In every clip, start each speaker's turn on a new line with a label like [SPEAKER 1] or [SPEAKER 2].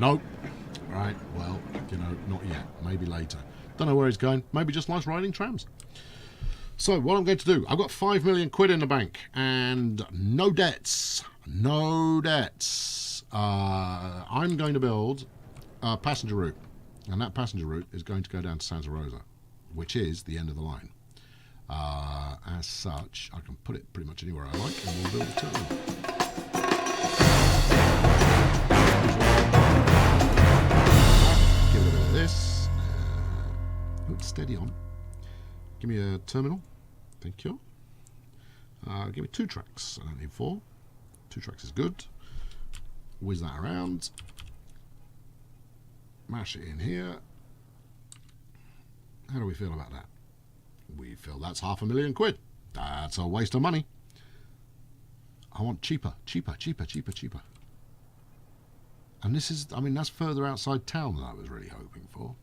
[SPEAKER 1] No. Right, well, you know, not yet. Maybe later. Don't know where he's going. Maybe just likes riding trams. So what I'm going to do, I've got 5 million quid in the bank and no debts. No debts. I'm going to build a passenger route. And that passenger route is going to go down to Santa Rosa, which is the end of the line. As such, I can put it pretty much anywhere I like, and we'll build a terminal. Give it a bit of this. Steady on. Give me a terminal. Thank you. Give me 2 tracks. I don't need 4. 2 tracks is good. Whiz that around. Mash it in here. How do we feel about that? We feel that's 500,000 quid. That's a waste of money. I want cheaper. And this is, I mean, that's further outside town than I was really hoping for.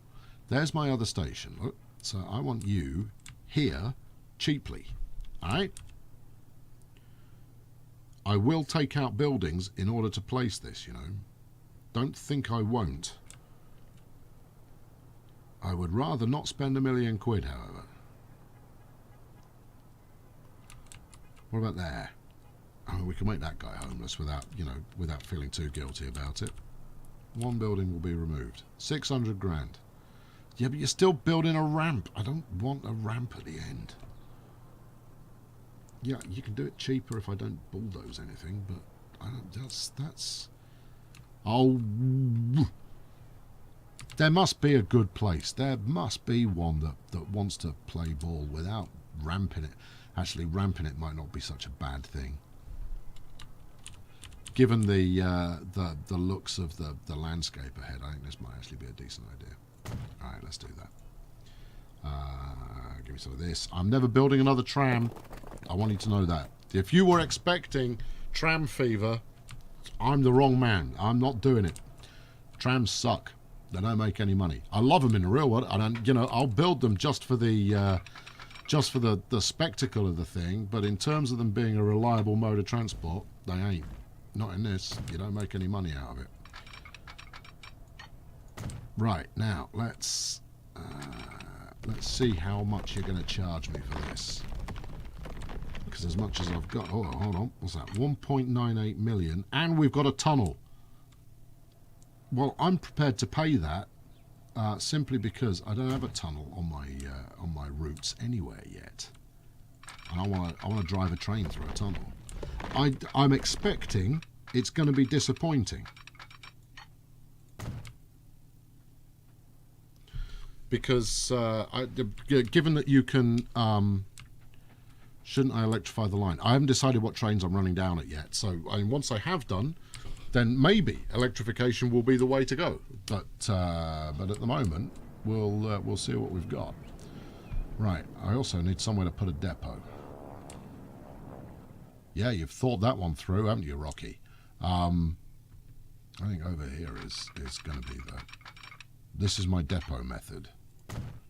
[SPEAKER 1] There's my other station. Look. So I want you here cheaply. Alright? I will take out buildings in order to place this, you know. Don't think I won't. I would rather not spend 1 million quid, however. What about there? I mean, we can make that guy homeless without, you know, without feeling too guilty about it. 1 building will be removed. 600 grand. Yeah, but you're still building a ramp. I don't want a ramp at the end. Yeah, you can do it cheaper if I don't bulldoze anything, but I don't. That's. Oh, there must be a good place. There must be one that wants to play ball without ramping it. Actually, ramping it might not be such a bad thing. Given the looks of the landscape ahead, I think this might actually be a decent idea. All right, let's do that. Give me some of this. I'm never building another tram. I want you to know that. If you were expecting tram fever, I'm the wrong man. I'm not doing it. Trams suck. They don't make any money. I love them in the real world, and you know, I'll build them just for the spectacle of the thing. But in terms of them being a reliable mode of transport, they ain't. Not in this. You don't make any money out of it. Right, now let's see how much you're going to charge me for this. Because as much as I've got, oh, hold on, what's that? 1.98 million, and we've got a tunnel. Well, I'm prepared to pay that simply because I don't have a tunnel on my routes anywhere yet, and I want to drive a train through a tunnel. I'm expecting it's going to be disappointing. Because given that you can, shouldn't I electrify the line? I haven't decided what trains I'm running down it yet. So once I have done, then maybe electrification will be the way to go. But at the moment, we'll see what we've got. Right. I also need somewhere to put a depot. Yeah, you've thought that one through, haven't you, Rocky? I think over here is going to be the. This is my depot method.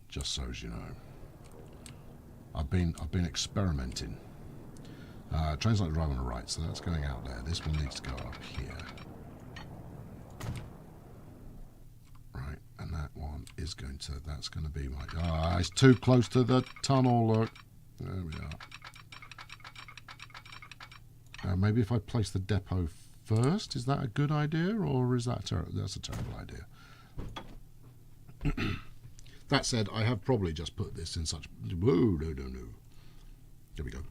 [SPEAKER 1] Just so as you know, I've been experimenting. Trains like to drive on the right, so that's going out there. This one needs to go up here, right? And that one is going to. That's going to be my. Ah, it's too close to the tunnel. Look, there we are. Maybe if I place the depot first, is that a good idea, or is that that's a terrible idea? That said, I have probably just put this in such. Whoa, no. There we go.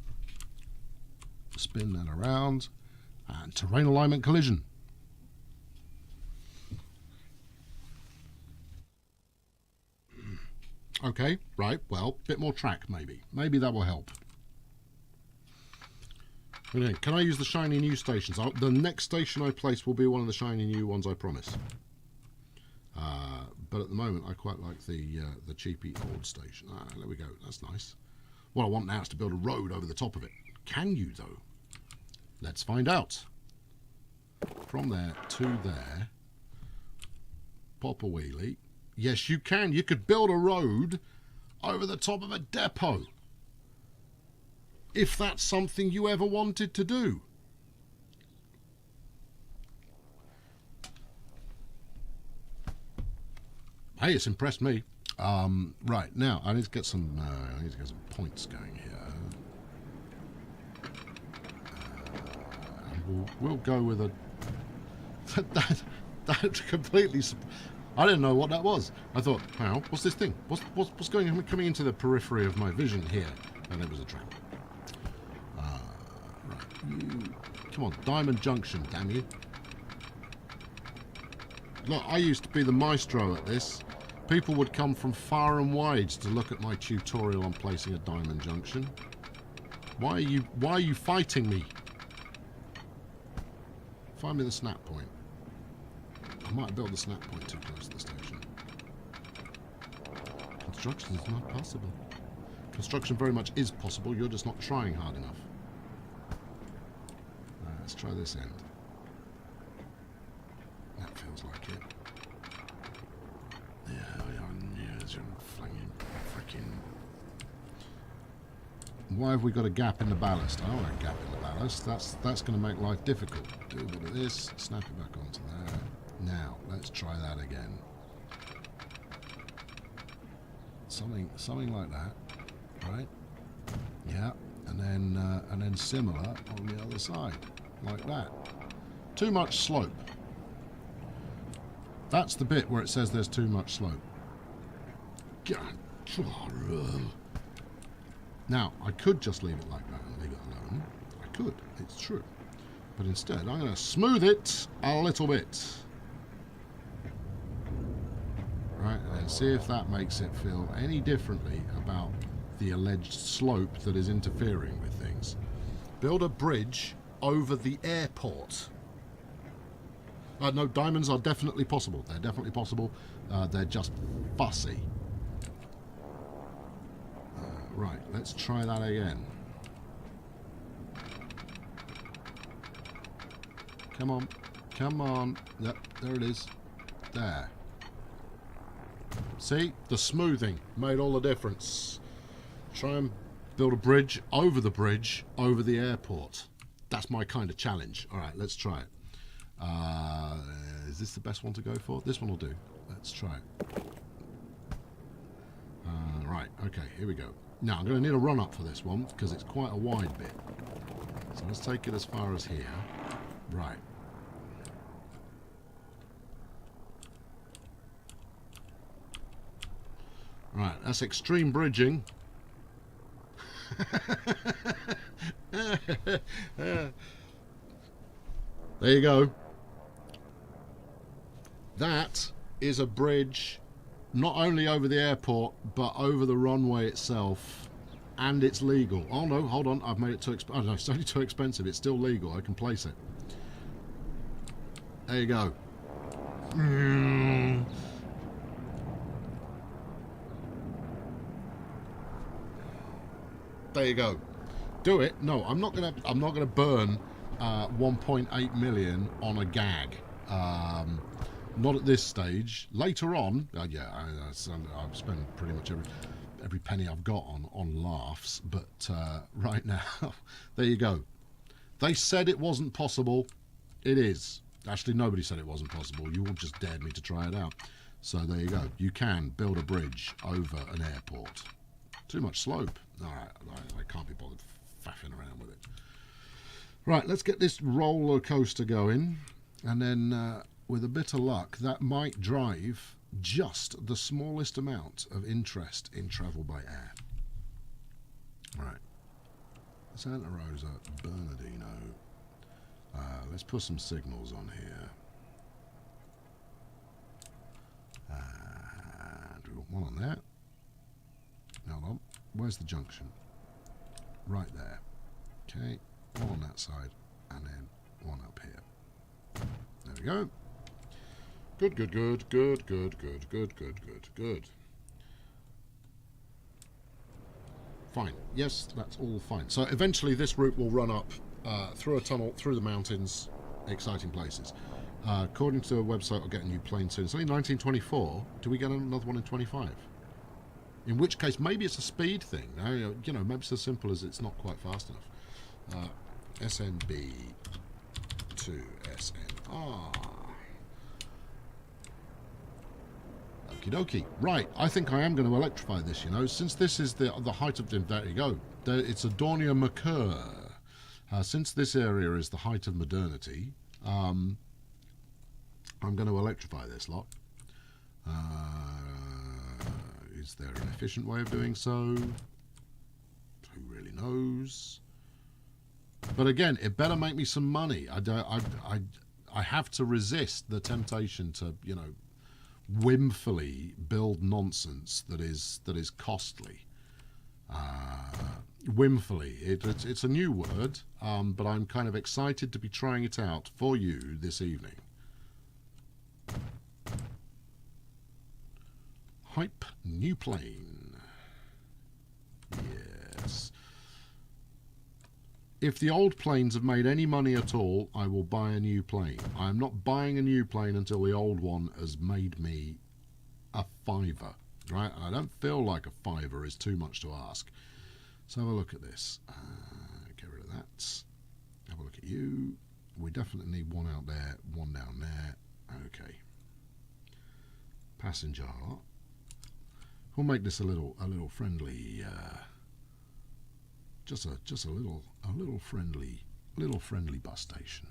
[SPEAKER 1] Spin that around, and terrain alignment collision. Okay, right. Well, bit more track, maybe. Maybe that will help. Okay, can I use the shiny new stations? The next station I place will be one of the shiny new ones, I promise. But at the moment, I quite like the cheapy old station. There we go. That's nice. What I want now is to build a road over the top of it. Can you, though? Let's find out. From there to there. Pop a wheelie. Yes, you can. You could build a road over the top of a depot. If that's something you ever wanted to do. Hey, it's impressed me. Right, now, I need to get some points going here. We'll go with a... that completely... I didn't know what that was. I thought, wow, what's this thing? What's coming into the periphery of my vision here? And it was a tram. Right. Come on, Diamond Junction, damn you. Look, I used to be the maestro at this. People would come from far and wide to look at my tutorial on placing a diamond junction. Why are you fighting me? Find me the snap point. I might build the snap point too close to the station. Construction is not possible. Construction very much is possible, you're just not trying hard enough. Let's try this end. That feels like it. Yeah, we are near flinging freaking... Why have we got a gap in the ballast? I don't want a gap in the ballast. That's going to make life difficult. Do a bit of this, snap it back onto there. Now, let's try that again. Something like that, right? Yeah, and then similar on the other side, like that. Too much slope. That's the bit where it says there's too much slope. Now, I could just leave it like that and leave it alone. I could, it's true. But instead, I'm going to smooth it a little bit. Right, and see if that makes it feel any differently about the alleged slope that is interfering with things. Build a bridge over the airport. No, diamonds are definitely possible. They're definitely possible. They're just fussy. Right, let's try that again. Come on. Come on. Yep, there it is. There. See? The smoothing made all the difference. Try and build a bridge over the airport. That's my kind of challenge. Alright, let's try it. Is this the best one to go for? This one will do. Let's try it. Right, okay, here we go. Now, I'm going to need a run-up for this one, because it's quite a wide bit. So let's take it as far as here. Right. Right, that's extreme bridging. There you go. That is a bridge not only over the airport but over the runway itself, and it's legal. Oh no, hold on, I've made it too expensive. Oh no, it's only too expensive. It's still legal. I can place it. There you go. There you go. Do it. No, I'm not gonna burn 1.8 million on a gag. Not at this stage. Later on, yeah, I've spent pretty much every penny I've got on laughs. But right now, there you go. They said it wasn't possible. It is. Actually, nobody said it wasn't possible. You all just dared me to try it out. So there you go. You can build a bridge over an airport. Too much slope. All right, I can't be bothered faffing around with it. Right, let's get this roller coaster going, and then with a bit of luck, that might drive just the smallest amount of interest in travel by air. Right, Santa Rosa, Bernardino. Let's put some signals on here. And we got one on there. Hold on. Where's the junction? Right there. Okay, one on that side, and then one up here. There we go. Good, good, good, good, good, good, good, good, good, good. Fine. Yes, that's all fine. So eventually this route will run up through a tunnel, through the mountains, exciting places. According to the website, I'll get a new plane soon. It's only 1924. Do we get another one in 25? In which case, maybe it's a speed thing. You know, maybe it's as simple as it's not quite fast enough. SNB to SNR. Okie dokie. Right, I think I am going to electrify this, you know, since this is the height of... There you go. It's a Dornier Mercure. Since this area is the height of modernity, I'm going to electrify this lot. Is there an efficient way of doing so? Who really knows? But again, it better make me some money. I have to resist the temptation to, you know, whimfully build nonsense that is costly. Whimfully, it's a new word, but I'm kind of excited to be trying it out for you this evening. Hype new plane. Yes. If the old planes have made any money at all, I will buy a new plane. I'm not buying a new plane until the old one has made me a fiver, right? I don't feel like a fiver is too much to ask. So have a look at this. Get rid of that. Have a look at you. We definitely need one out there, one down there. Okay. Passenger. We'll make this a little friendly. Just a little friendly bus station.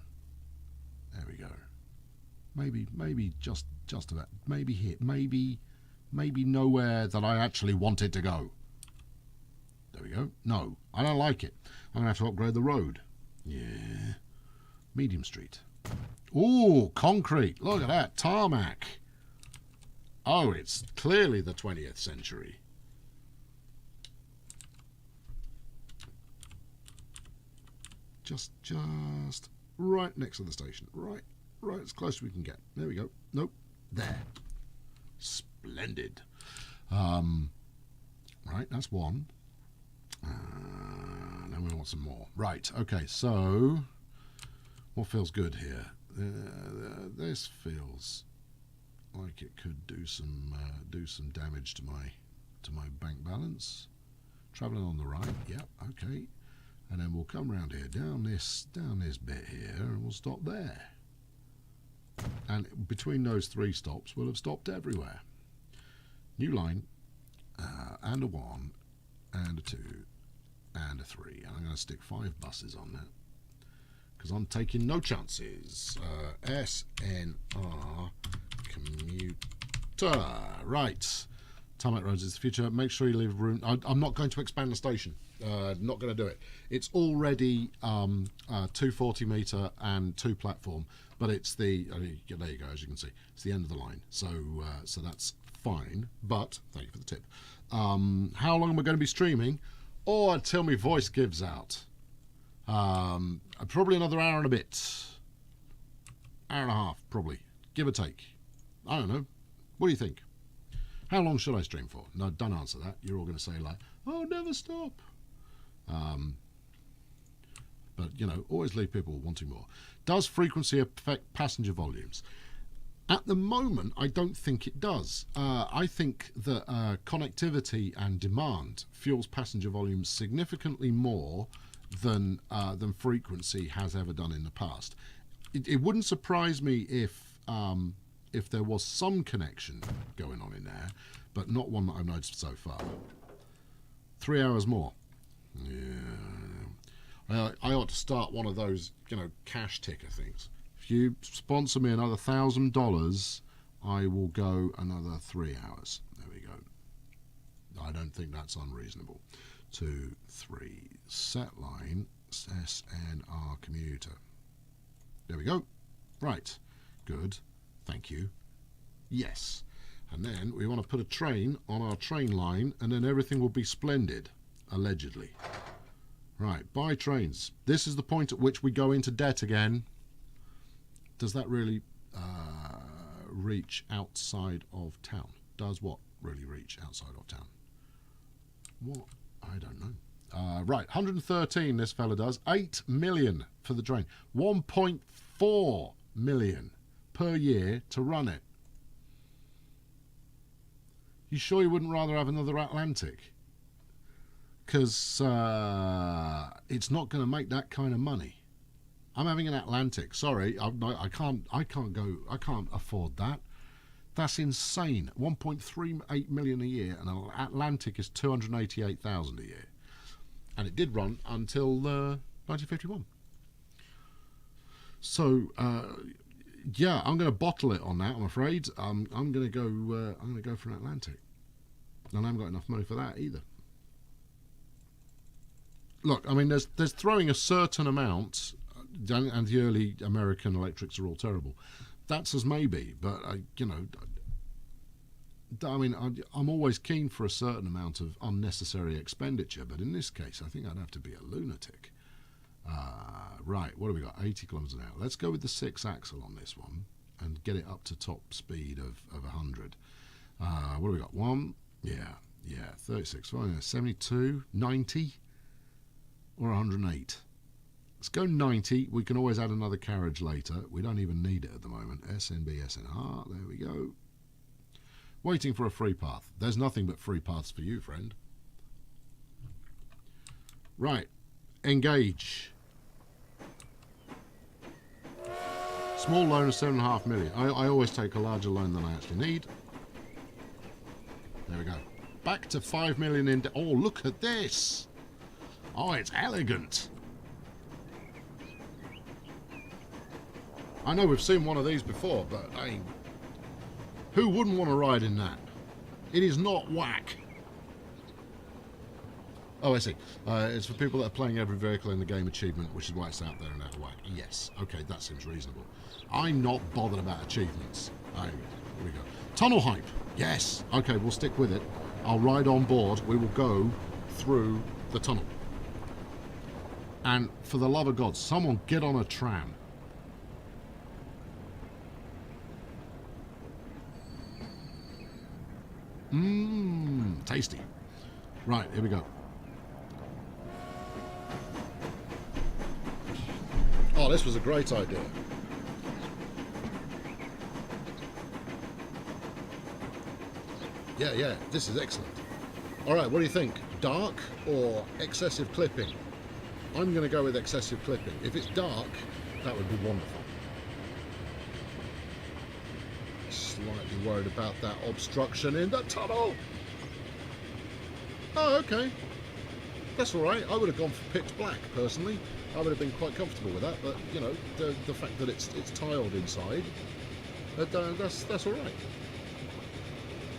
[SPEAKER 1] There we go. Maybe just about. Maybe here. Maybe nowhere that I actually wanted to go. There we go. No, I don't like it. I'm gonna have to upgrade the road. Yeah. Medium Street. Ooh, concrete. Look at that tarmac. Oh, it's clearly the 20th century. Just right next to the station. Right as close as we can get. There we go. Nope. There. Splendid. Right, that's one. Then we want some more. Right, okay, so what feels good here? This feels like it could do some damage to my bank balance. Travelling on the right, yep, okay. And then we'll come around here, down this bit here, and we'll stop there. And between those three stops, we'll have stopped everywhere. New line, and a 1, and a 2, and a 3. And I'm going to stick 5 buses on that, because I'm taking no chances. SNR commuter. Right. Tarmac roads is the future. Make sure you leave room. I'm not going to expand the station. Not going to do it. It's already 240 metre and 2 platform, but it's the there you go. As you can see, it's the end of the line. So that's fine. But thank you for the tip. How long am I going to be streaming? Or until my voice gives out. Probably another hour and a bit. Hour and a half, probably, give or take. I don't know. What do you think? How long should I stream for? No, don't answer that. You're all going to say like, "Oh, never stop." But you know, always leave people wanting more. Does frequency affect passenger volumes? At the moment, I don't think it does. I think that connectivity and demand fuels passenger volumes significantly more than frequency has ever done in the past. It wouldn't surprise me if there was some connection going on in there, but not one that I've noticed so far. 3 hours more. Yeah. I ought to start one of those, you know, cash ticker things. If you sponsor me another $1,000, I will go another 3 hours. There we go. I don't think that's unreasonable. 2, 3, set line, SNR commuter. There we go. Right. Good. Thank you. Yes. And then we want to put a train on our train line, and then everything will be splendid, allegedly. Right, buy trains. This is the point at which we go into debt again. Does that really reach outside of town? Does what really reach outside of town? What? I don't know. Right, 113 this fella does. 8 million for the train. 1.4 million per year to run it. You sure you wouldn't rather have another Atlantic? Because it's not going to make that kind of money. I'm having an Atlantic. Sorry, I can't afford that. That's insane. 1.38 million a year, and Atlantic is 288,000 a year. And it did run until 1951. So yeah, I'm going to bottle it on that. I'm afraid. I'm going to go. I'm going to go for an Atlantic, and I haven't got enough money for that either. Look, I mean, there's throwing a certain amount, and the early American electrics are all terrible. That's as maybe, but you know, I mean, I'm always keen for a certain amount of unnecessary expenditure, but in this case, I think I'd have to be a lunatic. Right, what have we got? 80 kilometers an hour. Let's go with the 6-axle on this one and get it up to top speed of 100. What have we got? 36, 72, 90, or 108. Let's go 90. We can always add another carriage later. We don't even need it at the moment. SNB, SNR. There we go. Waiting for a free path. There's nothing but free paths for you, friend. Right. Engage. Small loan of 7.5 million. I always take a larger loan than I actually need. There we go. Back to 5 million in... Oh, look at this. Oh, it's elegant. I know we've seen one of these before, but who wouldn't want to ride in that? It is not whack. Oh, I see. It's for people that are playing every vehicle in the game achievement, which is why it's out there and out of whack. Yes. Okay, that seems reasonable. I'm not bothered about achievements. Here we go. Tunnel hype. Yes. Okay, we'll stick with it. I'll ride on board. We will go through the tunnel. And for the love of God, someone get on a tram. Tasty. Right, here we go. Oh, this was a great idea. Yeah, this is excellent. All right, what do you think? Dark or excessive clipping? I'm going to go with excessive clipping. If it's dark, that would be wonderful. Slightly worried about that obstruction in the tunnel. Oh, okay. That's all right. I would have gone for pitch black, personally. I would have been quite comfortable with that, but, you know, the fact that it's tiled inside, that's all right.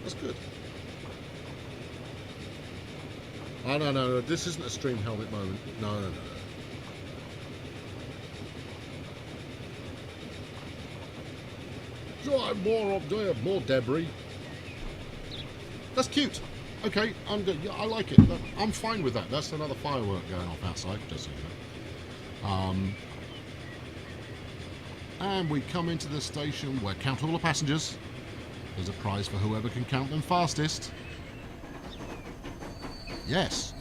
[SPEAKER 1] That's good. Oh, no, this isn't a stream helmet moment. No. Do I have more up there? More debris? That's cute. Okay, I'm good. Yeah, I like it. I'm fine with that. That's another firework going off outside, just so you know. And we come into the station where count all the passengers. There's a prize for whoever can count them fastest. Yes.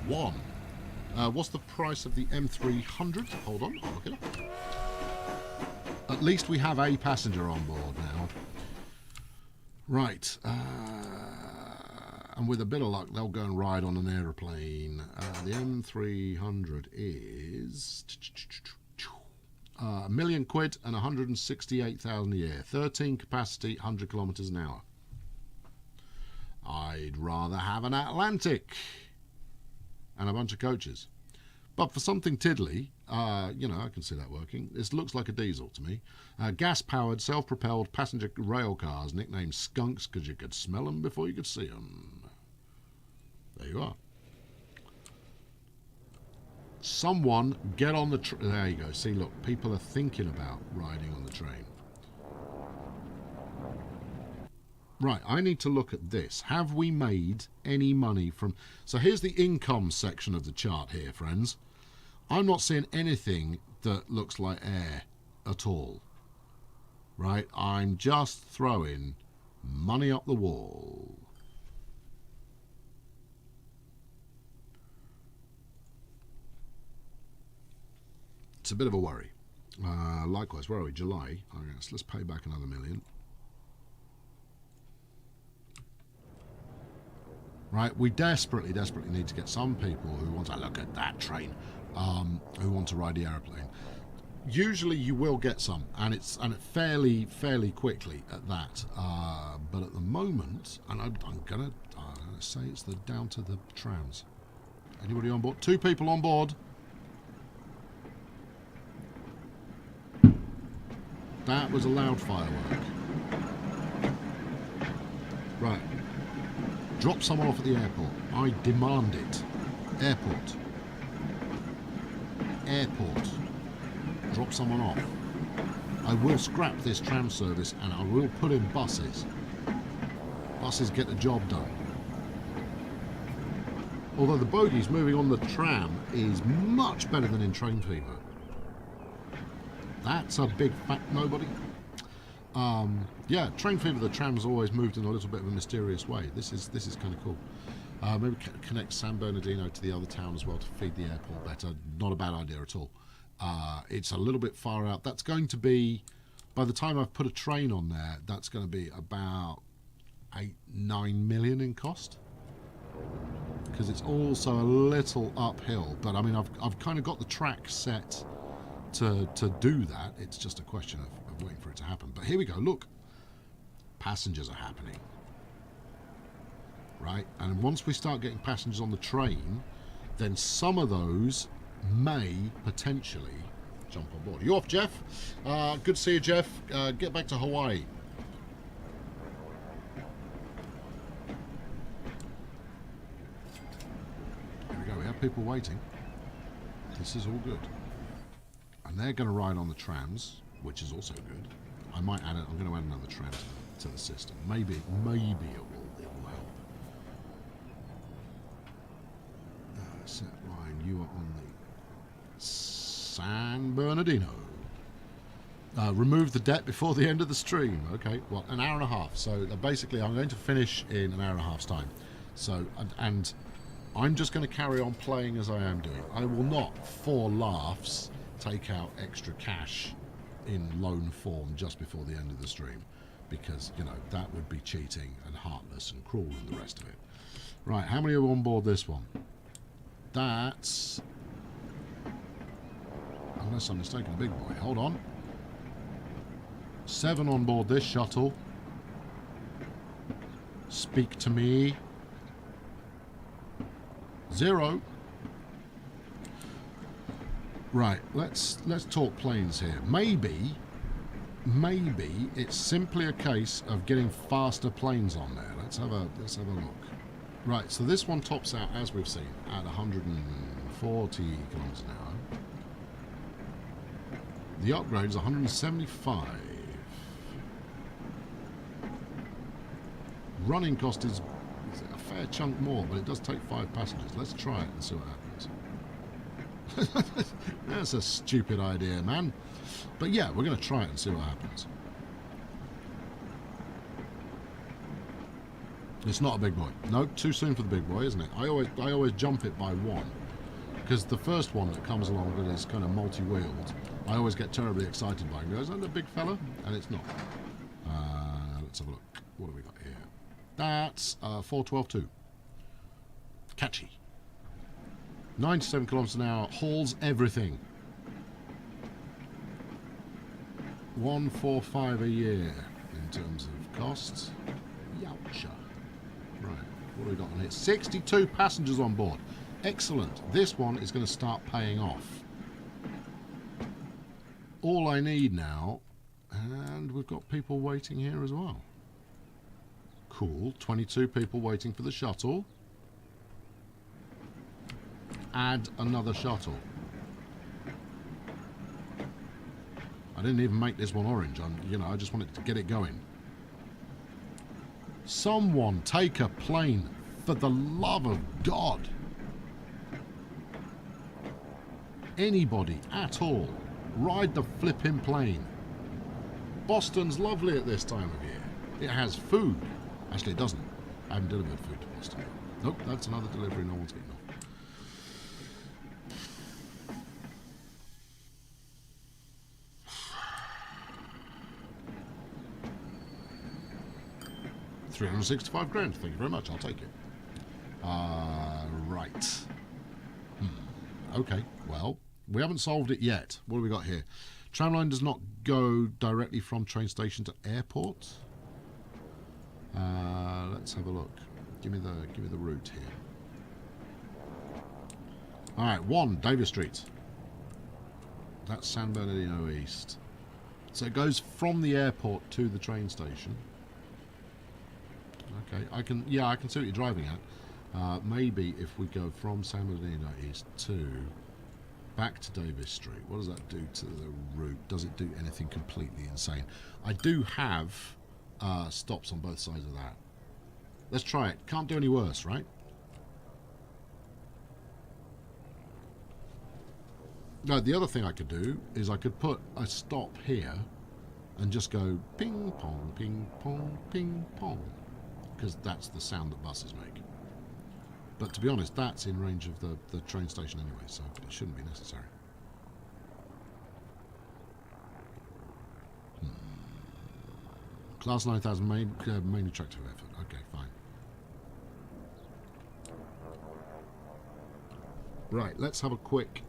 [SPEAKER 1] 1. What's the price of the M300? Hold on, I'll look it up. At least we have a passenger on board now. Right. And with a bit of luck, they'll go and ride on an aeroplane. The M300 is £1 million and 168,000 a year. 13 capacity, 100 kilometres an hour. I'd rather have an Atlantic and a bunch of coaches. But for something tiddly, you know, I can see that working. This looks like a diesel to me. Gas-powered, self-propelled passenger rail cars, nicknamed skunks because you could smell them before you could see them. There you are. Someone get on the there you go. See, look, people are thinking about riding on the train. Right, I need to look at this. Have we made any money from... So here's the income section of the chart here, friends. I'm not seeing anything that looks like air at all. Right, I'm just throwing money up the wall. It's a bit of a worry. Likewise, where are we? July. Okay, so let's pay back another $1 million. Right, we desperately need to get some people who want to look at that train, who want to ride the aeroplane. Usually you will get some, and it fairly quickly at that. But at the moment, and I'm gonna say it's down to the trams. Anybody on board? 2 people on board. That was a loud firework. Right. Drop someone off at the airport. I demand it. Airport. Airport. Drop someone off. I will scrap this tram service and I will put in buses. Buses get the job done. Although the bogies moving on the tram is much better than in Train Fever. That's a big fat nobody. Yeah, Train Fever, the trams always moved in a little bit of a mysterious way. This is kind of cool. Maybe connect San Bernardino to the other town as well to feed the airport better. Not a bad idea at all. It's a little bit far out. That's going to be, by the time I've put a train on there, that's going to be about 8-9 million in cost. Because it's also a little uphill. But I mean, I've kind of got the track set to do that. It's just a question of waiting for it to happen. But here we go. Look, passengers are happening. Right, and once we start getting passengers on the train, then some of those may potentially jump on board. Are you off, Jeff? Good to see you, Jeff. Get back to Hawaii. Here we go. We have people waiting. This is all good. And they're going to ride on the trams, which is also good. I might add it. I'm going to add another tram to the system. Maybe it will help. Set line, you are on the San Bernardino. Remove the debt before the end of the stream. Okay, well, an hour and a half. So basically, I'm going to finish in an hour and a half's time. So, and I'm just going to carry on playing as I am doing. I will not, for laughs, take out extra cash in loan form just before the end of the stream, because you know that would be cheating and heartless and cruel and the rest of it. Right, how many are on board this one? That's, unless I'm mistaken, a big boy. Hold on. 7 on board this shuttle. Speak to me. 0. Right, let's talk planes here. Maybe it's simply a case of getting faster planes on there. Let's have a look. Right, so this one tops out, as we've seen, at 140 kilometers an hour. The upgrade is 175. Running cost is a fair chunk more, but it does take 5 passengers. Let's try it and see what happens. That's a stupid idea, man. But yeah, we're going to try it and see what happens. It's not a big boy. No, too soon for the big boy, isn't it? I always jump it by 1. Because the first one that comes along that is kind of multi-wheeled, I always get terribly excited by it. Goes, isn't that a big fella? And it's not. Let's have a look. What do we got here? That's 412.2. Catchy. 97 kilometers an hour, hauls everything. 145 a year in terms of costs. Youcha. Right, what have we got on here? 62 passengers on board. Excellent. This one is going to start paying off. All I need now, and we've got people waiting here as well. Cool. 22 people waiting for the shuttle. Add another shuttle. I didn't even make this one orange. I just wanted to get it going. Someone take a plane, for the love of God. Anybody at all, ride the flipping plane. Boston's lovely at this time of year. It has food. Actually, it doesn't. I haven't delivered food to Boston. Nope, that's another delivery no one's getting off. $365 grand. Thank you very much. I'll take it. Right. Okay. Well, We haven't solved it yet. What do we got here? Tramline does not go directly from train station to airport. Let's have a look. Give me the route here. All right, 1 Davis Street. That's San Bernardino East. So it goes from the airport to the train station. Okay, I can see what you're driving at. Maybe if we go from San Bernardino East to back to Davis Street, what does that do to the route? Does it do anything completely insane? I do have stops on both sides of that. Let's try it. Can't do any worse, right? No, the other thing I could do is I could put a stop here and just go ping pong, ping pong, ping pong, because that's the sound that buses make. But to be honest, that's in range of the train station anyway, so it shouldn't be necessary. Class 9000 main attractive effort. Okay, fine. Right, let's have a quick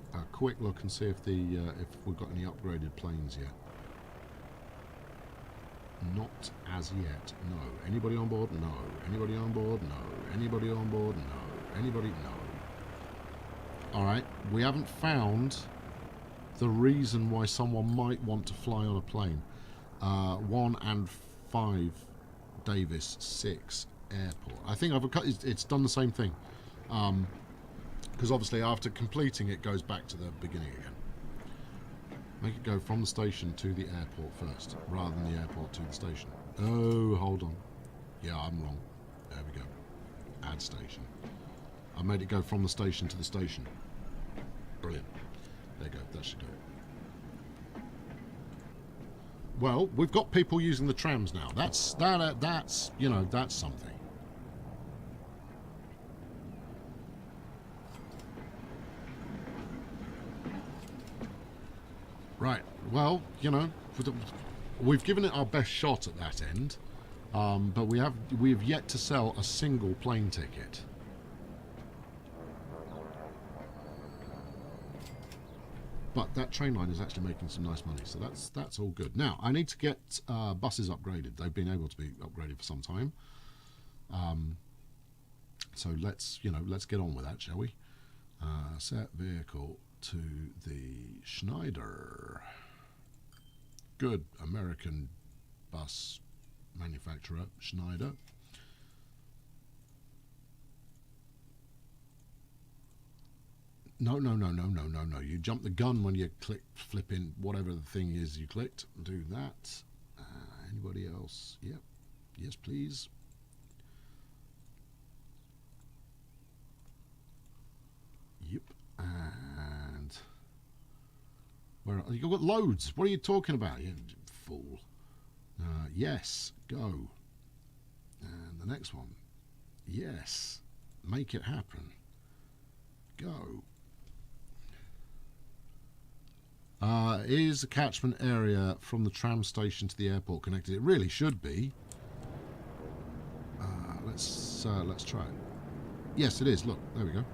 [SPEAKER 1] look and see if if we've got any upgraded planes yet. Not as yet. No. Anybody on board? No. Anybody on board? No. Anybody on board? No. Anybody? No. All right. We haven't found the reason why someone might want to fly on a plane. 1 and 5 Davis 6 airport. I think it's done the same thing. Because obviously after completing it goes back to the beginning again. Make it go from the station to the airport first, rather than the airport to the station. Oh, hold on. Yeah, I'm wrong. There we go. Add station. I made it go from the station to the station. Brilliant. There you go. That should do it. Well, we've got people using the trams now. That's something. Right, well, we've given it our best shot at that end, but we have yet to sell a single plane ticket. But that train line is actually making some nice money, so that's all good. Now, I need to get buses upgraded. They've been able to be upgraded for some time. So let's get on with that, shall we? Set vehicle to the Schneider. Good American bus manufacturer, Schneider. No. You jump the gun when you click flipping whatever the thing is you clicked. Do that. Anybody else? Yep. Yes, please. Yep. And where you've got loads. What are you talking about, you fool? Yes, go. And the next one. Yes, make it happen. Go. Is the catchment area from the tram station to the airport connected? It really should be. Let's try it. Yes, it is. Look, there we go.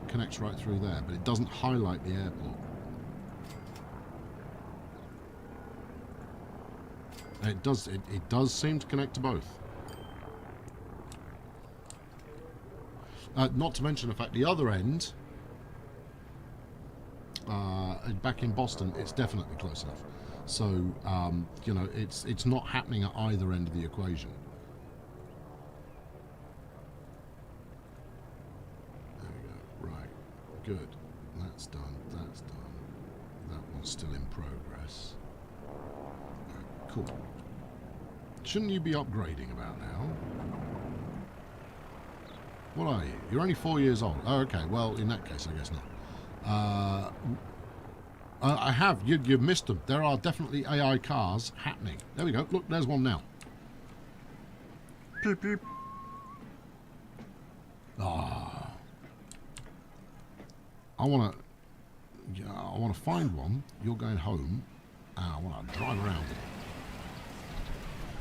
[SPEAKER 1] Connects right through there, but it doesn't highlight the airport. It does seem to connect to both. Not to mention the fact the other end, back in Boston, it's definitely close enough. So it's not happening at either end of the equation. There we go. Right. Good. That's done. That's done. That one's still in progress. Right, cool. Shouldn't you be upgrading about now? What are you? You're only 4 years old. Oh, okay. Well, in that case, I guess not. I have. You've missed them. There are definitely AI cars happening. There we go. Look, there's one now. Beep, beep. Ah. I want to find one. You're going home. I want to drive around it.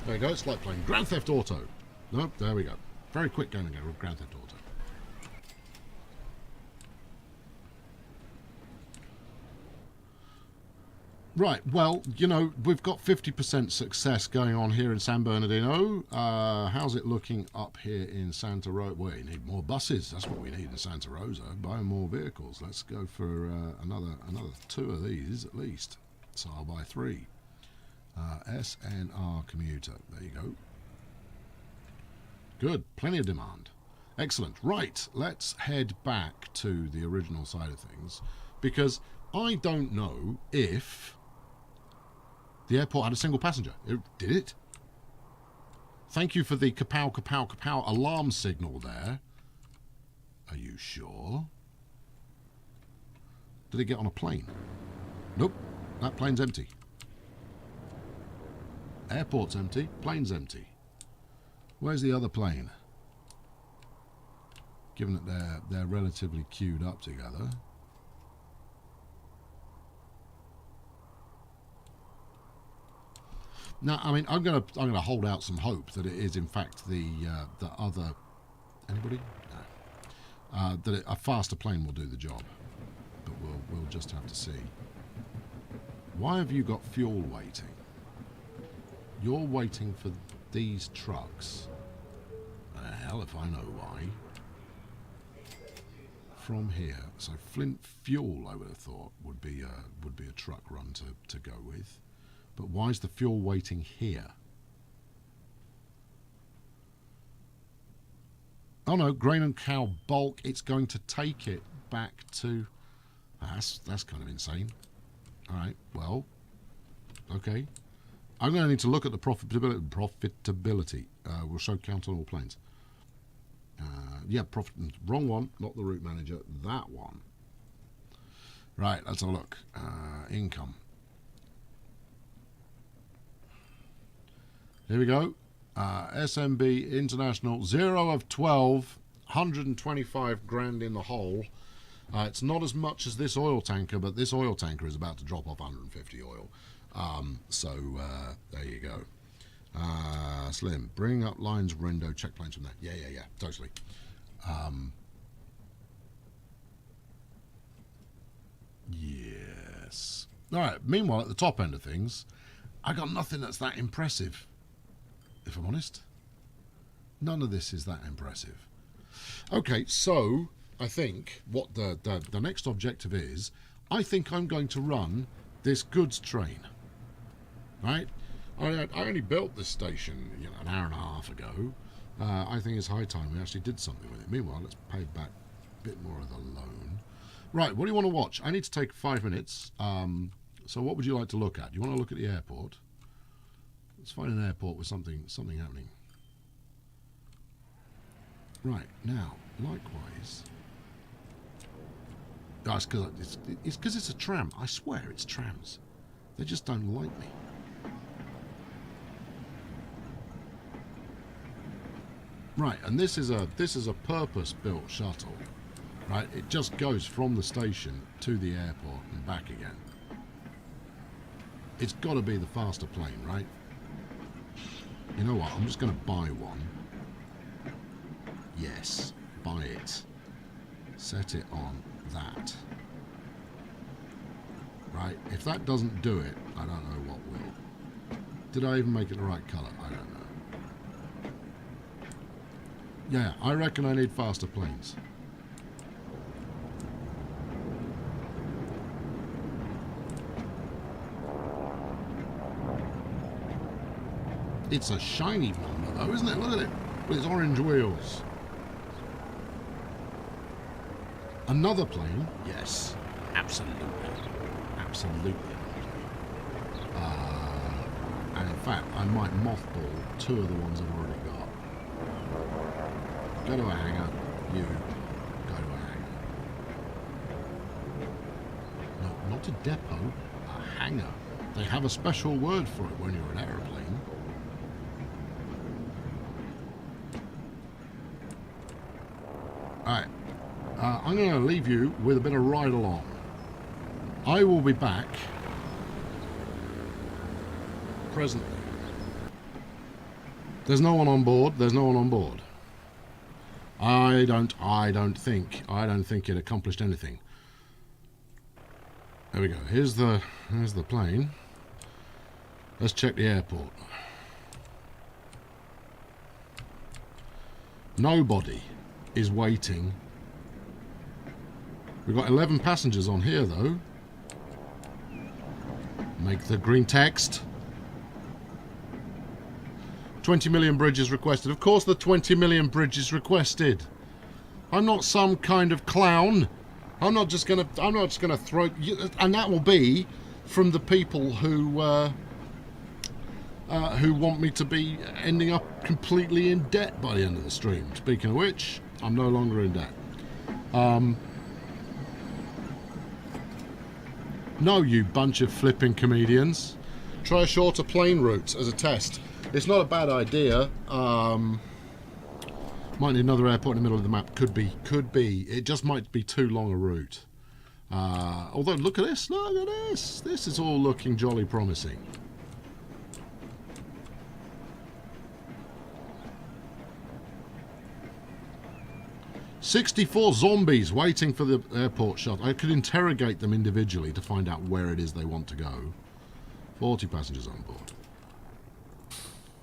[SPEAKER 1] There you go. It's like playing Grand Theft Auto. Nope. There we go. Very quick going to go with Grand Theft Auto. Right, well, you know, we've got 50% success going on here in San Bernardino. How's it looking up here in Santa Rosa? Well, you need more buses. That's what we need in Santa Rosa. Buy more vehicles. Let's go for another 2 of these at least. So I'll buy 3. SNR commuter. There you go. Good. Plenty of demand. Excellent. Right, let's head back to the original side of things, because I don't know if the airport had a single passenger. Did it? Thank you for the kapow, kapow, kapow alarm signal there. Are you sure? Did it get on a plane? Nope. That plane's empty. Airport's empty. Plane's empty. Where's the other plane? Given that they're relatively queued up together. Now, I mean, I'm gonna hold out some hope that it is in fact the other. Anybody? No. That a faster plane will do the job, but we'll just have to see. Why have you got fuel waiting? You're waiting for these trucks. Hell if I know why. From here, so Flint fuel, I would have thought would be a truck run to go with. But why is the fuel waiting here? Oh no, grain and cow bulk. It's going to take it back to. That's kind of insane. All right, well, okay. I'm going to need to look at the profitability. We'll show count on all planes. Yeah, wrong one, not the route manager. That one. Right, let's have a look. Income. Here we go. SMB International, 0 of 12, 125 grand in the hole. It's not as much as this oil tanker, but this oil tanker is about to drop off 150 oil. So there you go. Slim, bring up lines, Rendo, check planes from there. Yeah, totally. Yes. All right, meanwhile, at the top end of things, I got nothing that's that impressive. If I'm honest, none of this is that impressive. Okay, so I think what the next objective is, I think I'm going to run this goods train. Right? I only built this station, an hour and a half ago. I think it's high time we actually did something with it. Meanwhile, let's pay back a bit more of the loan. Right, what do you want to watch? I need to take 5 minutes. So what would you like to look at? Do you want to look at the airport? Let's find an airport with something happening. Right, now, likewise. Oh, it's because it's a tram. I swear it's trams. They just don't like me. Right, and this is a purpose-built shuttle. Right, it just goes from the station to the airport and back again. It's got to be the faster plane, right? You know what? I'm just going to buy one. Yes, buy it. Set it on that. Right, if that doesn't do it, I don't know what will. Did I even make it the right colour? I don't know. Yeah, I reckon I need faster planes. It's a shiny number though, isn't it? Look at it, with its orange wheels. Another plane? Yes, absolutely. Absolutely. And in fact, I might mothball 2 of the ones I've already got. Go to a hangar, you go to a hangar. No, not a depot, a hangar. They have a special word for it when you're an aeroplane. Alright, I'm going to leave you with a bit of ride along. I will be back presently. There's no one on board. There's no one on board. I don't think it accomplished anything. There we go. Here's the plane. Let's check the airport. Nobody is waiting. We've got 11 passengers on here, though. Make the green text. 20 million bridges requested. Of course the 20 million bridges requested. I'm not some kind of clown. I'm not just gonna throw, and that will be from the people who want me to be ending up completely in debt by the end of the stream. Speaking of which, I'm no longer in debt. No, you bunch of flipping comedians. Try a shorter plane route as a test. It's not a bad idea. Might need another airport in the middle of the map. Could be. It just might be too long a route. Although, look at this. Look at this. This is all looking jolly promising. "64 zombies waiting for the airport shuttle." I could interrogate them individually to find out where it is they want to go. 40 passengers on board.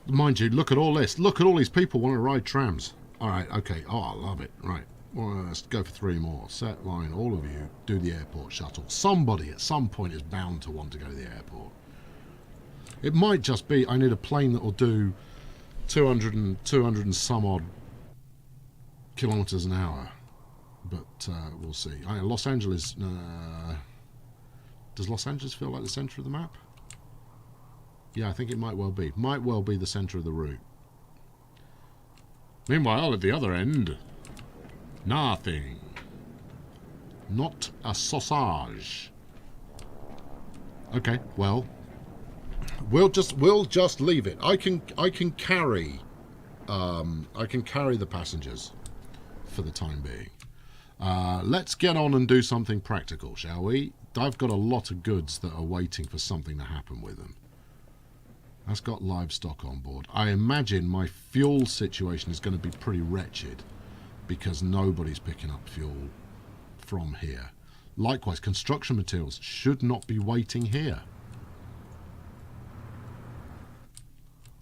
[SPEAKER 1] Mind you, look at all this. Look at all these people want to ride trams. Alright, okay. Oh, I love it. Right. Well, let's go for 3 more. Set line, all of you, do the airport shuttle. Somebody at some point is bound to want to go to the airport. It might just be I need a plane that will do 200 and some odd kilometers an hour. But we'll see. Los Angeles... does Los Angeles feel like the centre of the map? Yeah, I think it might well be. Might well be the centre of the route. Meanwhile, at the other end, nothing. Not a sausage. Okay, well, we'll just leave it. I can carry the passengers for the time being. Let's get on and do something practical, shall we? I've got a lot of goods that are waiting for something to happen with them. That's got livestock on board. I imagine my fuel situation is going to be pretty wretched because nobody's picking up fuel from here. Likewise, construction materials should not be waiting here.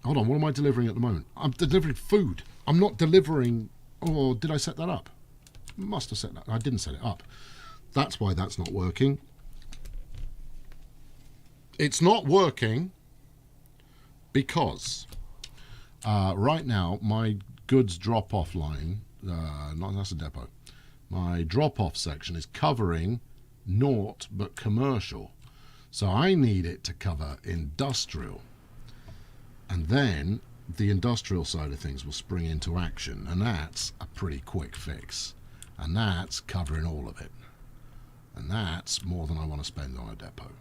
[SPEAKER 1] Hold on, what am I delivering at the moment? I'm delivering food. I'm not delivering... Oh, did I set that up? Must have set that. I didn't set it up. That's why that's not working. It's not working because right now my goods drop-off line, that's a depot, my drop-off section is covering naught but commercial. So I need it to cover industrial. And then the industrial side of things will spring into action, and that's a pretty quick fix. And that's covering all of it. And that's more than I want to spend on a depot,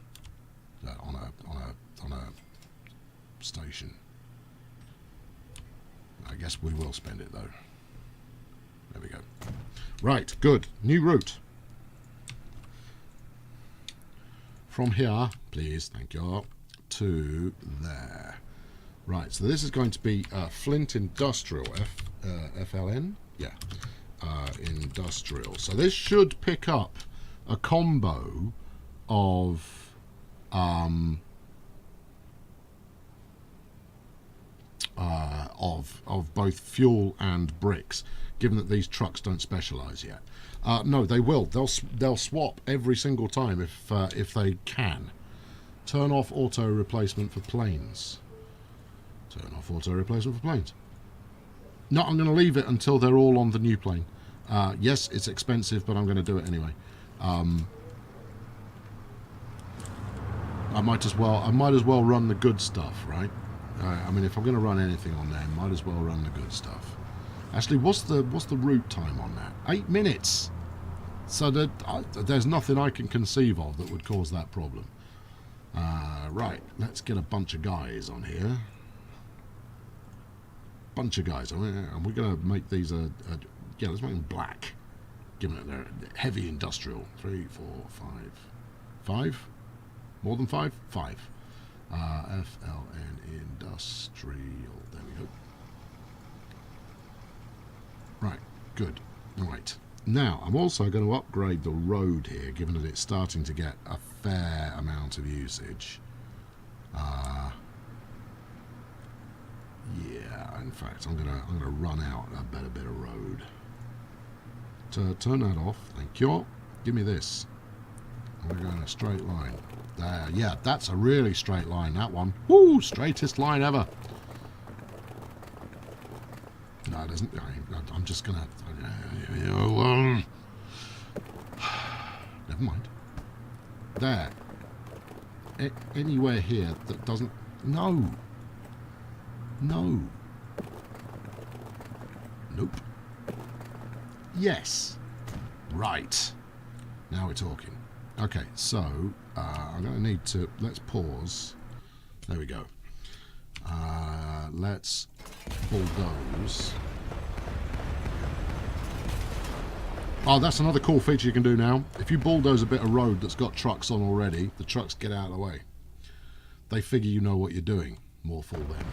[SPEAKER 1] on a station. I guess we will spend it though. There we go. Right, good. New route. From here, please, thank you, to there. Right, so this is going to be Flint Industrial, FLN? Yeah, Industrial. So this should pick up a combo of both fuel and bricks, given that these trucks don't specialise yet. No, they will. They'll swap every single time if they can. Turn off auto replacement for planes. Turn off auto replacement for planes. No, I'm going to leave it until they're all on the new plane. Yes, it's expensive, but I'm going to do it anyway. I might as well run the good stuff, right? I mean, if I'm going to run anything on there, I might as well run the good stuff. Actually, what's the route time on that? 8 minutes. So there's nothing I can conceive of that would cause that problem. Right, let's get a bunch of guys on here. Bunch of guys. And we're going to make these yeah, let's make them black. Given that they're heavy industrial. 3, 4, 5. 5? More than 5? 5. FLN Industrial. There we go. Right, good. Right. Now, I'm also going to upgrade the road here, given that it's starting to get a fair amount of usage. Yeah, in fact, I'm gonna run out a better bit of road. Turn that off, thank you. Give me this. We're going a straight line. There, yeah, that's a really straight line, that one. Woo, straightest line ever. No, it isn't. I'm just gonna. Never mind. There. Anywhere here that doesn't. No. No. Nope. Yes. Right. Now we're talking. Okay, so I'm going to need to. Let's pause. There we go. Let's bulldoze. Oh, that's another cool feature you can do now. If you bulldoze a bit of road that's got trucks on already, the trucks get out of the way. They figure you know what you're doing. More fool them.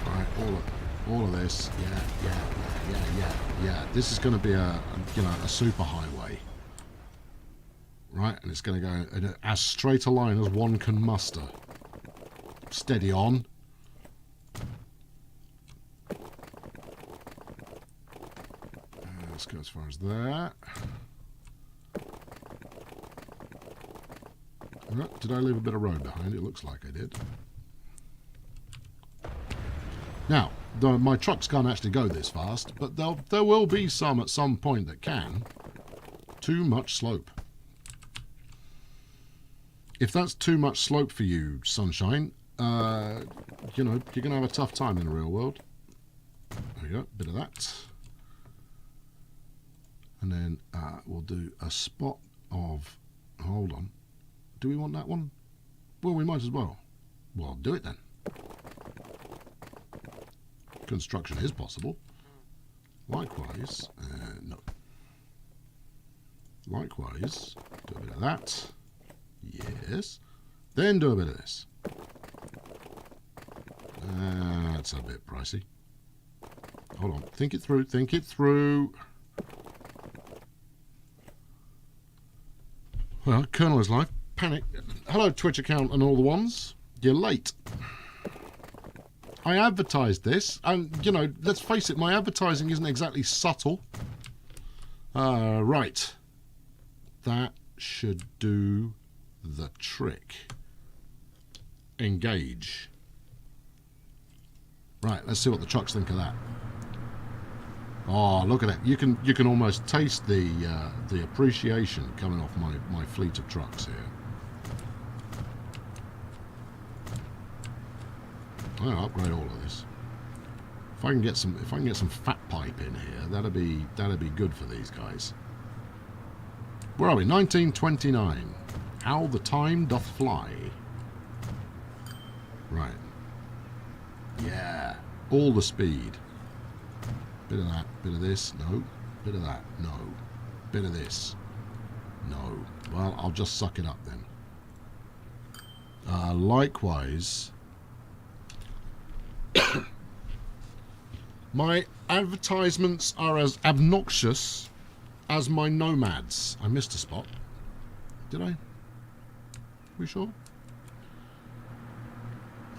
[SPEAKER 1] Alright, all of this. Yeah. This is going to be a super highway. Right, and it's going to go in as straight a line as one can muster. Steady on. Let's go as far as that. Did I leave a bit of road behind? It looks like I did. Now, my trucks can't actually go this fast, but there will be some at some point that can. Too much slope. If that's too much slope for you, Sunshine, you're going to have a tough time in the real world. There we go, bit of that. And then we'll do a spot of... Hold on. Do we want that one? Well, we might as well. Well, do it then. Construction is possible. Likewise, no. Likewise, do a bit of that. Yes. Then do a bit of this. That's a bit pricey. Hold on. Think it through. Think it through. Well, Colonel is live. Panic. Hello, Twitch account and all the ones. You're late. I advertised this, and, let's face it, my advertising isn't exactly subtle. Right. That should do the trick. Engage. Right, let's see what the trucks think of that. Oh, look at it. You can almost taste the appreciation coming off my fleet of trucks here. I'll upgrade all of this. If I can get some fat pipe in here, that'd be good for these guys. Where are we? 1929. How the time doth fly. Right. Yeah. All the speed. Bit of that, bit of this, no. Bit of that, no. Bit of this, no. Well, I'll just suck it up then. Likewise, my advertisements are as obnoxious as my nomads. I missed a spot. Did I? We sure?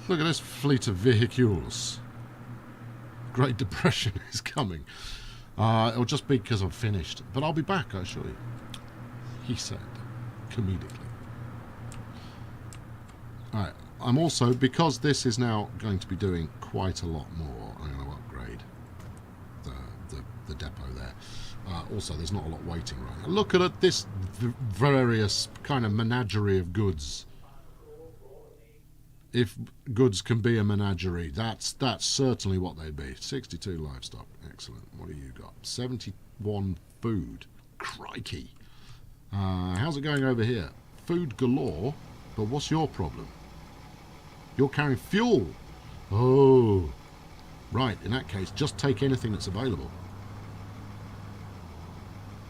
[SPEAKER 1] Look at this fleet of vehicles. Great Depression is coming. It'll just be because I'm finished. But I'll be back, I assure you. He said, comedically. Alright, I'm also, because this is now going to be doing quite a lot more, I'm going to upgrade the depot there. Also, there's not a lot waiting right now. Look at this various kind of menagerie of goods. If goods can be a menagerie, that's certainly what they'd be. 62 livestock. Excellent. What do you got? 71 food. Crikey. How's it going over here? Food galore, but what's your problem? You're carrying fuel. Oh. Right, in that case, just take anything that's available.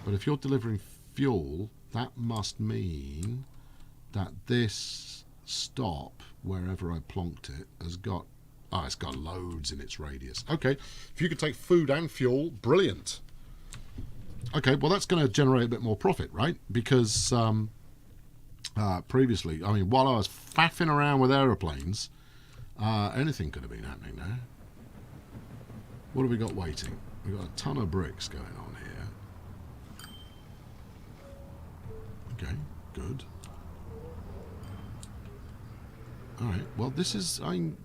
[SPEAKER 1] But if you're delivering fuel, that must mean that this stop, wherever I plonked it, has got... Ah, it's got loads in its radius. Okay, if you could take food and fuel, brilliant. Okay, well that's going to generate a bit more profit, right? Because previously, I mean, while I was faffing around with aeroplanes, anything could have been happening there. What have we got waiting? We've got a ton of bricks going on here. Okay, good. All right, well, this is,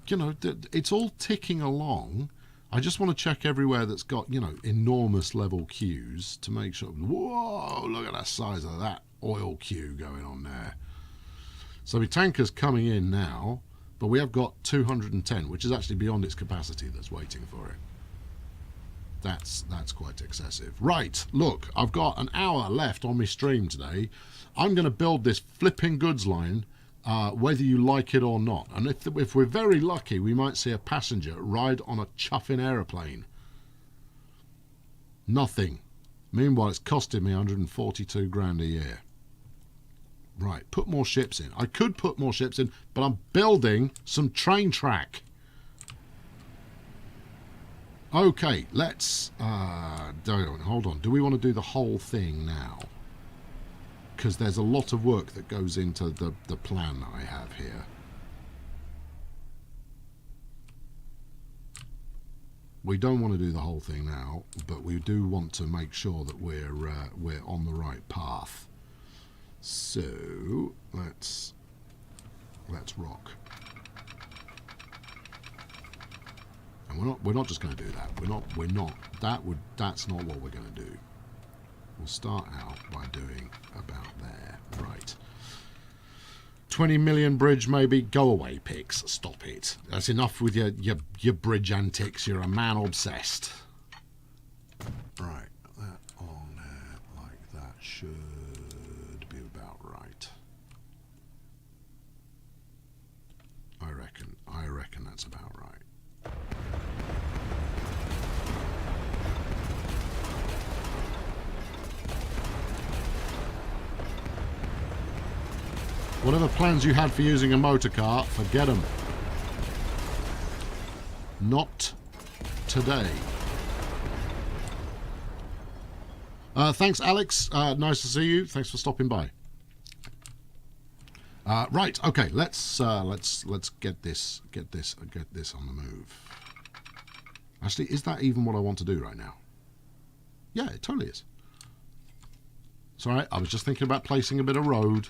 [SPEAKER 1] you know, it's all ticking along. I just want to check everywhere that's got, you know, enormous level queues to make sure. Whoa, look at the size of that oil queue going on there. So the tanker's coming in now, but we have got 210, which is actually beyond its capacity that's waiting for it. That's quite excessive. Right, look, I've got an hour left on my stream today. I'm going to build this flipping goods line, whether you like it or not. And if we're very lucky, we might see a passenger ride on a chuffing aeroplane. Nothing. Meanwhile, it's costing me 142 grand a year. Right, put more ships in. I could put more ships in, but I'm building some train track. Okay, let's... hold on. Do we want to do the whole thing now? Because there's a lot of work that goes into the plan that I have here. We don't want to do the whole thing now, but we do want to make sure that we're on the right path. So let's rock. And we're not just going to do that. That's not what we're going to do. We'll start out by doing about there. Right. 20 million bridge maybe. Go away, Pix. Stop it. That's enough with your bridge antics. You're a man obsessed. Right. That on there like that should be about right. I reckon that's about right. Whatever plans you had for using a motor car, forget them. Not today. Thanks, Alex. Nice to see you. Thanks for stopping by. Right. Okay. Let's get this on the move. Actually, is that even what I want to do right now? Yeah, it totally is. It's all right. I was just thinking about placing a bit of road.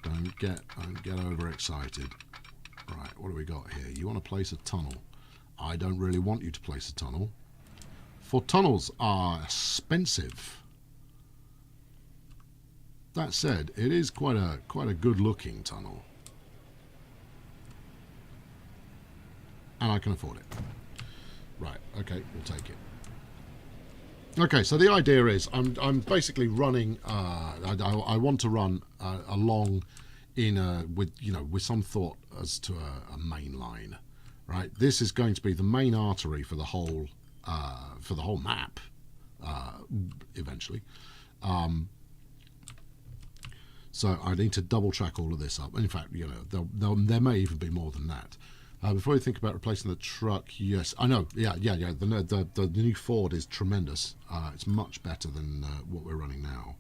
[SPEAKER 1] Don't get overexcited. Right, what do we got here? You want to place a tunnel. I don't really want you to place a tunnel. For tunnels are expensive. That said, it is quite a good looking tunnel. And I can afford it. Right, okay, we'll take it. Okay, so the idea is I'm basically running. I want to run along with some thought as to a main line, right? This is going to be the main artery for the whole map eventually. So I need to double track all of this up. In fact, there may even be more than that. Before you think about replacing the truck, yes, I know, yeah. The new Ford is tremendous. It's much better than what we're running now.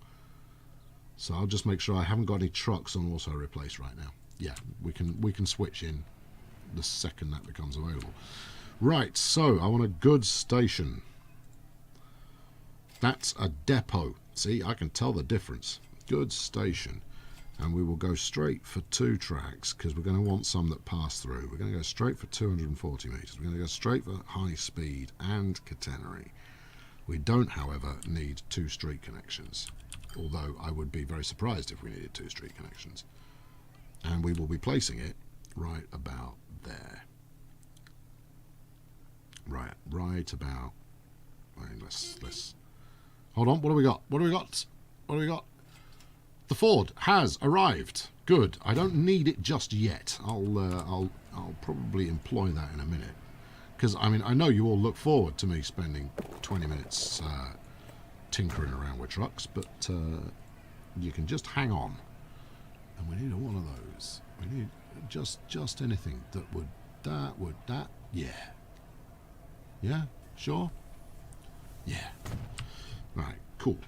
[SPEAKER 1] So I'll just make sure I haven't got any trucks on auto replace right now. Yeah, we can switch in the second that becomes available. Right, so I want a goods station. That's a depot. See, I can tell the difference. Goods station. And we will go straight for 2 tracks because we're going to want some that pass through. We're going to go straight for 240 metres. We're going to go straight for high speed and catenary. We don't, however, need 2 street connections, although I would be very surprised if we needed 2 street connections. And we will be placing it right about there. Right about. Let's. Hold on. What do we got? What do we got? The Ford has arrived. Good. I don't need it just yet. I'll probably employ that in a minute, because I mean I know you all look forward to me spending 20 minutes tinkering around with trucks, but you can just hang on. And we need one of those. We need just anything that would yeah, sure, yeah. Right, cool.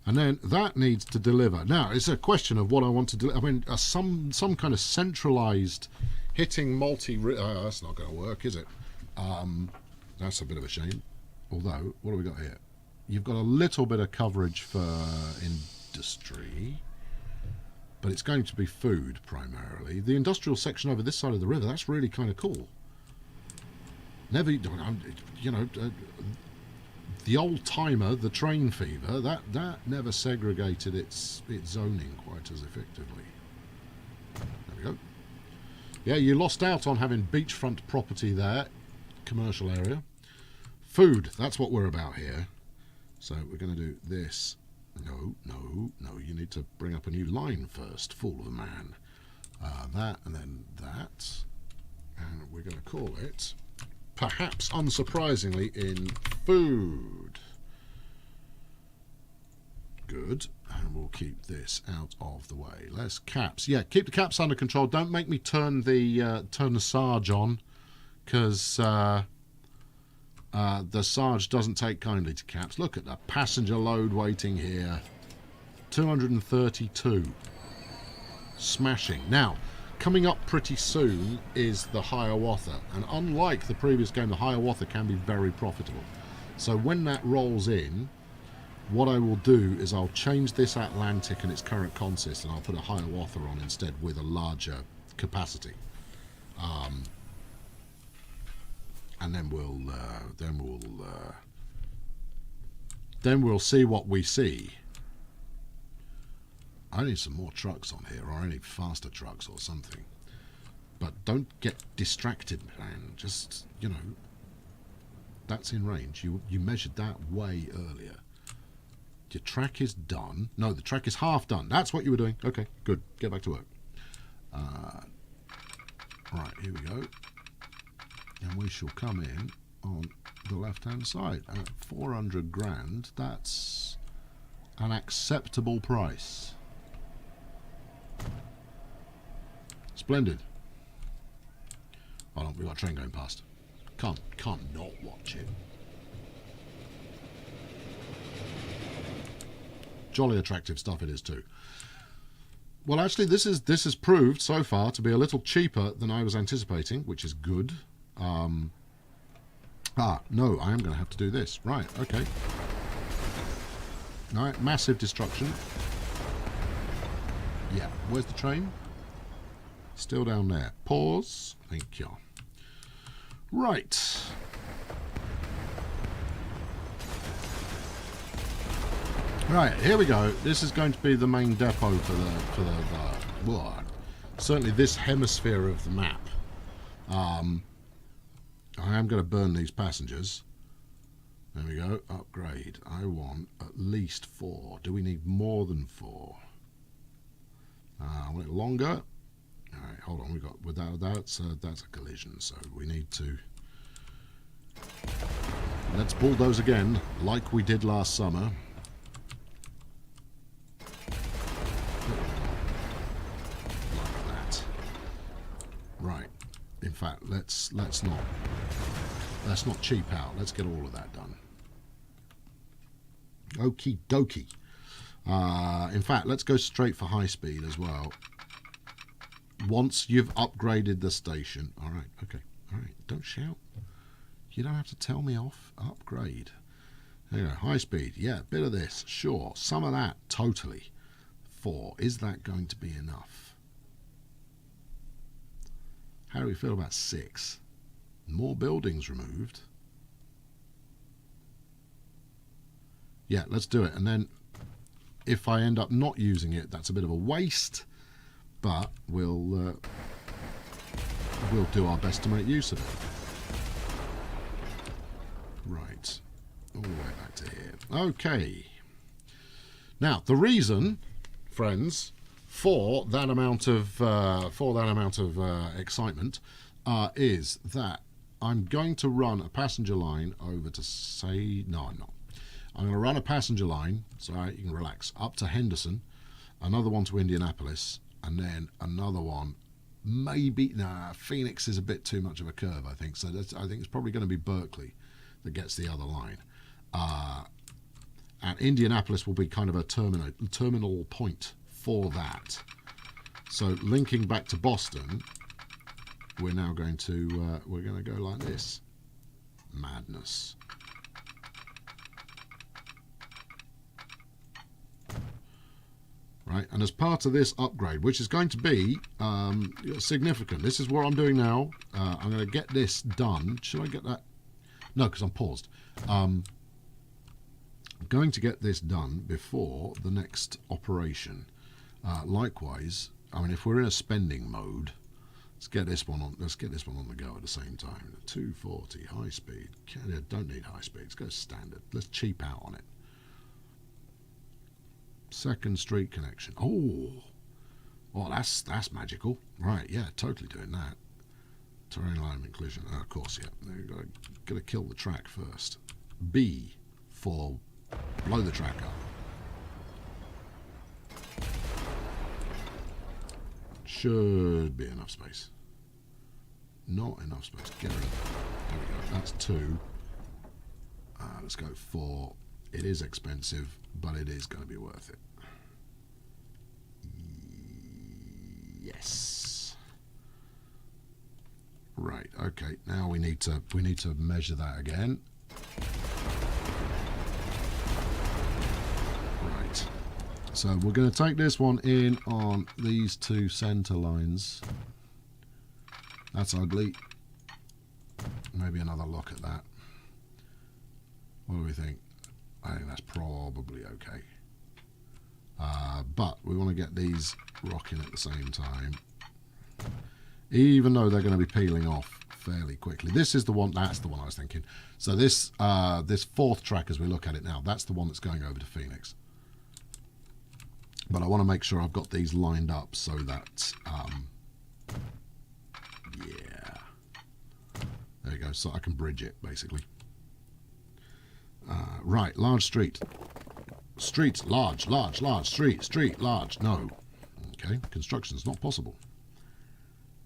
[SPEAKER 1] And then that needs to deliver. Now, it's a question of what I want to do. I mean, some kind of centralised hitting that's not going to work, is it? That's a bit of a shame. Although, what have we got here? You've got a little bit of coverage for industry, but it's going to be food primarily. The industrial section over this side of the river, that's really kind of cool. Never, you know, the old timer, the train fever, that never segregated its zoning quite as effectively. There we go. Yeah, you lost out on having beachfront property there, commercial area. Food, that's what we're about here. So we're going to do this. No, you need to bring up a new line first, fool of a man. That, and then that. And we're going to call it, perhaps unsurprisingly, in food. Good. And we'll keep this out of the way. Less caps. Yeah, keep the caps under control. Don't make me turn the Sarge on, because the Sarge doesn't take kindly to caps. Look at the passenger load waiting here. 232. Smashing. Now, coming up pretty soon is the Hiawatha. And unlike the previous game, the Hiawatha can be very profitable. So when that rolls in, what I will do is I'll change this Atlantic and its current consist, and I'll put a Hiawatha on instead with a larger capacity. And then we'll see what we see. I need some more trucks on here, or I need faster trucks or something. But don't get distracted, man. Just, you know, that's in range. You measured that way earlier. Your track is done. No, the track is half done. That's what you were doing. Okay, good. Get back to work. Right, here we go. And we shall come in on the left-hand side at 400 grand. That's an acceptable price. Splendid. Hold on, we've got a train going past. Can't not watch it. Jolly attractive stuff it is too. Well, actually, this has proved so far to be a little cheaper than I was anticipating, which is good. No, I am going to have to do this. Right, okay. All right, massive destruction. Yeah, where's the train? Still down there. Pause. Thank you. Right. Right, here we go. This is going to be the main depot for the certainly this hemisphere of the map. I am going to burn these passengers. There we go. Upgrade. I want at least 4. Do we need more than 4? I want it longer. All right, hold on. We got that's a collision, so we need to. Let's bulldoze again, like we did last summer. Like that. Right. In fact, let's not cheap out. Let's get all of that done. Okie dokie. In fact, let's go straight for high speed as well. Once you've upgraded the station. All right, okay. All right, don't shout. You don't have to tell me off. Upgrade. There you go. High speed. Yeah, a bit of this. Sure. Some of that. Totally. 4. Is that going to be enough? How do we feel about 6? More buildings removed. Yeah, let's do it. And then if I end up not using it, that's a bit of a waste. But we'll do our best to make use of it. Right, all the way back to here. Okay. Now the reason, friends, for that amount of excitement is that I'm going to run a passenger line over to no, I'm not. I'm going to run a passenger line. So you can relax up to Henderson, another one to Indianapolis. And then another one, maybe, Phoenix is a bit too much of a curve, I think. So I think it's probably going to be Berkeley that gets the other line. And Indianapolis will be kind of a terminal point for that. So linking back to Boston, we're now going to go like this. Madness. Right, and as part of this upgrade, which is going to be significant, this is what I'm doing now. I'm going to get this done. Should I get that? No, because I'm paused. I'm going to get this done before the next operation. Likewise, I mean, if we're in a spending mode, let's get this one on. Let's get this one on the go at the same time. 240 high speed. Don't need high speed. Let's go standard. Let's cheap out on it. Second street connection. Oh, that's magical. Right, yeah, totally doing that. Terrain line inclusion. Of course, yeah. Got to kill the track first. B for blow the track up. Should be enough space. Not enough space. Get rid of that. There we go. That's 2. Let's go 4. It is expensive, but it is going to be worth it. Yes. Right. Okay. Now we need to measure that again. Right. So we're going to take this one in on these 2 center lines. That's ugly. Maybe another look at that. What do we think? I think that's probably okay. But we want to get these rocking at the same time. Even though they're going to be peeling off fairly quickly. This is the one, that's the one I was thinking. So this this 4th track, as we look at it now, that's the one that's going over to Phoenix. But I want to make sure I've got these lined up so that, yeah. There you go, so I can bridge it, basically. Right, large street. Street, large, street, large. No. Okay, construction's not possible.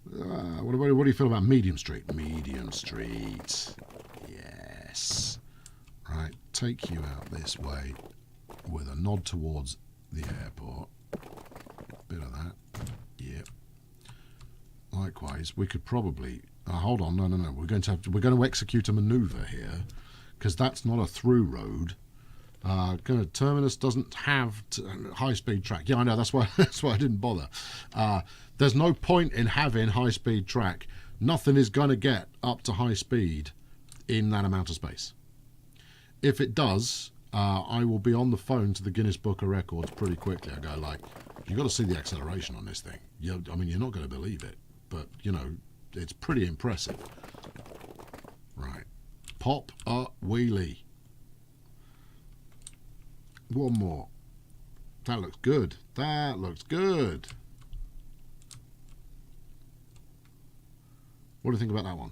[SPEAKER 1] What do you feel about medium street? Medium street. Yes. Right, take you out this way with a nod towards the airport. Bit of that. Yep. Likewise, we could probably... hold on, no. We're going to execute a maneuver here because that's not a through road. Terminus doesn't have high-speed track. Yeah, I know. That's why I didn't bother. There's no point in having high-speed track. Nothing is going to get up to high speed in that amount of space. If it does, I will be on the phone to the Guinness Book of Records pretty quickly. I go like, you got to see the acceleration on this thing. I mean, you're not going to believe it, but you know, it's pretty impressive. Right, pop a wheelie. One more. That looks good. That looks good. What do you think about that one?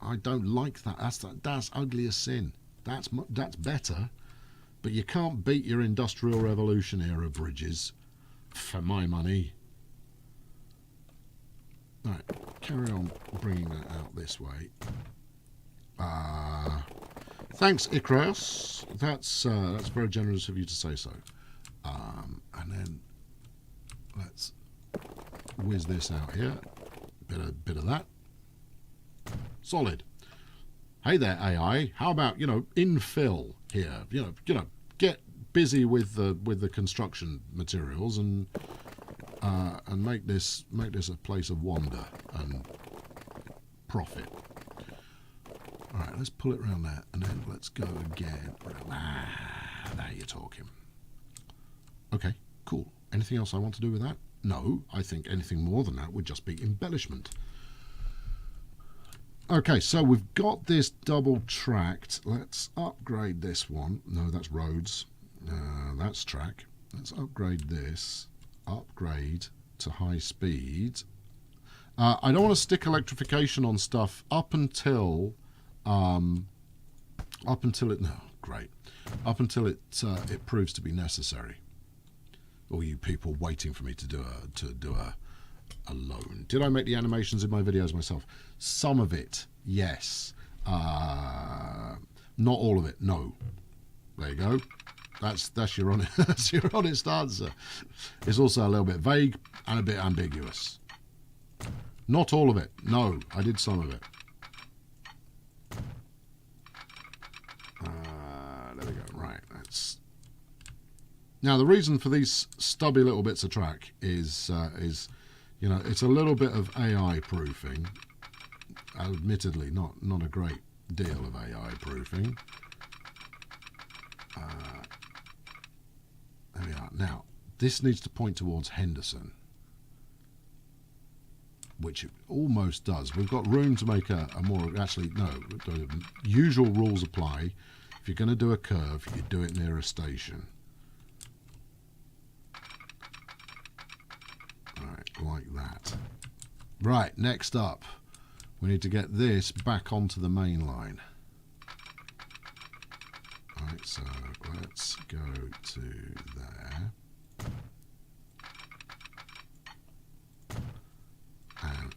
[SPEAKER 1] I don't like that. That's ugly as sin. That's better, but you can't beat your Industrial Revolution era bridges, for my money. All right, carry on bringing that out this way. Thanks, Icarus. That's very generous of you to say so. And then let's whiz this out here. Bit of that. Solid. Hey there, AI. How about infill here? Get busy with the construction materials and make this a place of wonder and profit. All right, let's pull it around there, and then let's go again. Now you're talking. Okay, cool. Anything else I want to do with that? No, I think anything more than that would just be embellishment. Okay, so we've got this double tracked. Let's upgrade this one. No, that's roads. That's track. Let's upgrade this. Upgrade to high speed. I don't want to stick electrification on stuff up until it proves to be necessary. All you people waiting for me to do a loan. Did I make the animations in my videos myself? Some of it, yes. Not all of it, no. There you go. That's your honest, that's your honest answer. It's also a little bit vague and a bit ambiguous. Not all of it. No, I did some of it. There we go. Right. Now the reason for these stubby little bits of track is you know, it's a little bit of AI proofing. Admittedly, not a great deal of AI proofing. There we are. Now, this needs to point towards Henderson, which it almost does. We've got room to make a more... Actually, no. Usual rules apply. If you're going to do a curve, you do it near a station. Right, like that. Right, next up, we need to get this back onto the main line. Right, so let's go to there. And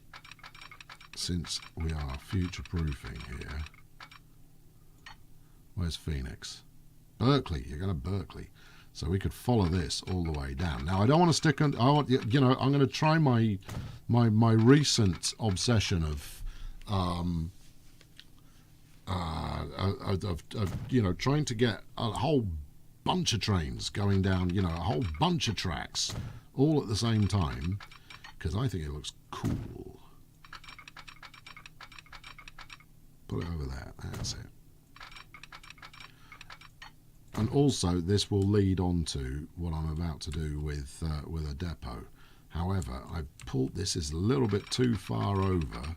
[SPEAKER 1] since we are future-proofing here, where's Phoenix? Berkeley, you're going to Berkeley. So we could follow this all the way down. Now, I don't want to stick on, I want, you know, I'm going to try my recent obsession of you know, trying to get a whole bunch of trains going down, you know, a whole bunch of tracks all at the same time, because I think it looks cool. Put it over there. That's it. And also, this will lead on to what I'm about to do with a depot. However, I've pulled this is a little bit too far over.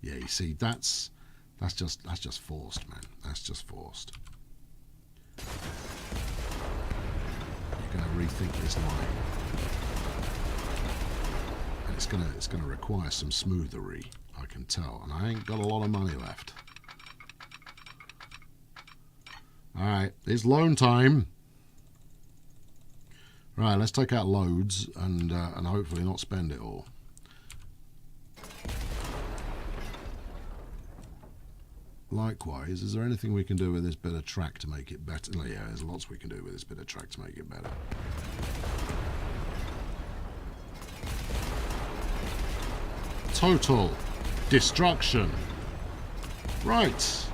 [SPEAKER 1] Yeah, you see, that's just forced, man. That's just forced. You're going to rethink this line, and it's gonna require some smoothery, I can tell, and I ain't got a lot of money left. All right, it's loan time. Right, let's take out loads and hopefully not spend it all. Likewise, is there anything we can do with this bit of track to make it better? Oh, yeah, there's lots we can do with this bit of track to make it better. Total destruction. Right.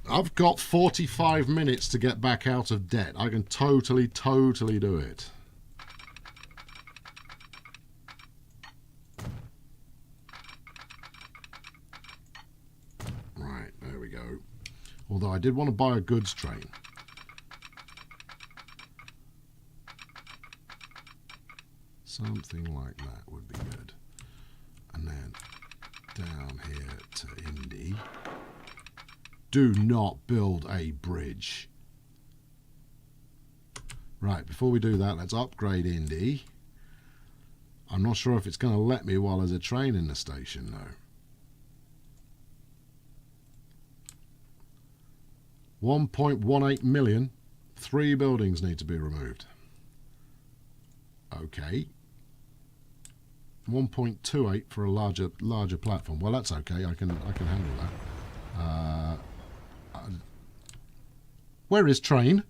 [SPEAKER 1] I've got 45 minutes to get back out of debt. I can totally do it. Right, there we go. Although I did want to buy a goods train. Something like that would be good. And then down here to Indy. Do not build a bridge. Right, before we do that, let's upgrade Indy. I'm not sure if it's going to let me while there's a train in the station, though. 1.18 million. 3 buildings need to be removed. Okay. 1.28 for a larger platform. Well, that's okay. I can handle that. Where is train?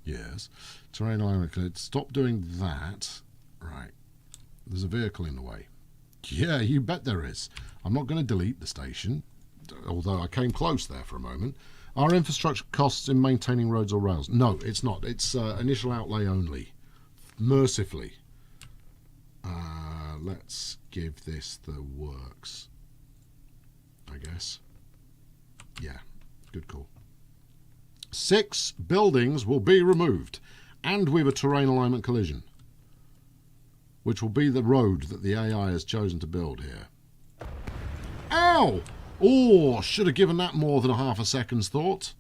[SPEAKER 1] Yes. Terrain alignment. Stop doing that. Right. There's a vehicle in the way. Yeah, you bet there is. I'm not going to delete the station, although I came close there for a moment. Are infrastructure costs in maintaining roads or rails? No, it's not. It's initial outlay only. Mercifully. Let's give this the works, I guess. Yeah, good call. 6 buildings will be removed, and we have a terrain alignment collision, which will be the road that the AI has chosen to build here. Ow! Oh, should have given that more than a half a second's thought.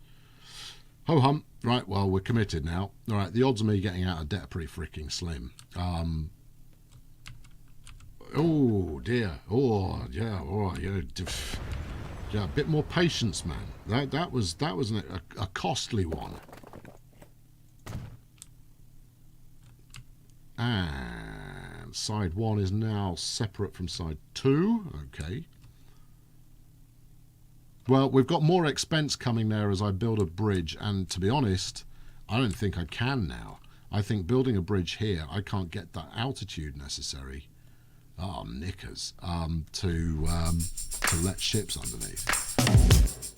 [SPEAKER 1] Ho hum. Right, well, we're committed now. All right, the odds of me getting out of debt are pretty freaking slim. Oh dear. Oh yeah. Oh yeah. Yeah, a bit more patience, man. That was a costly one. And side 1 is now separate from side 2. Okay. Well, we've got more expense coming there as I build a bridge, and to be honest, I don't think I can now. I think building a bridge here, I can't get that altitude necessary. Oh, knickers. To let ships underneath.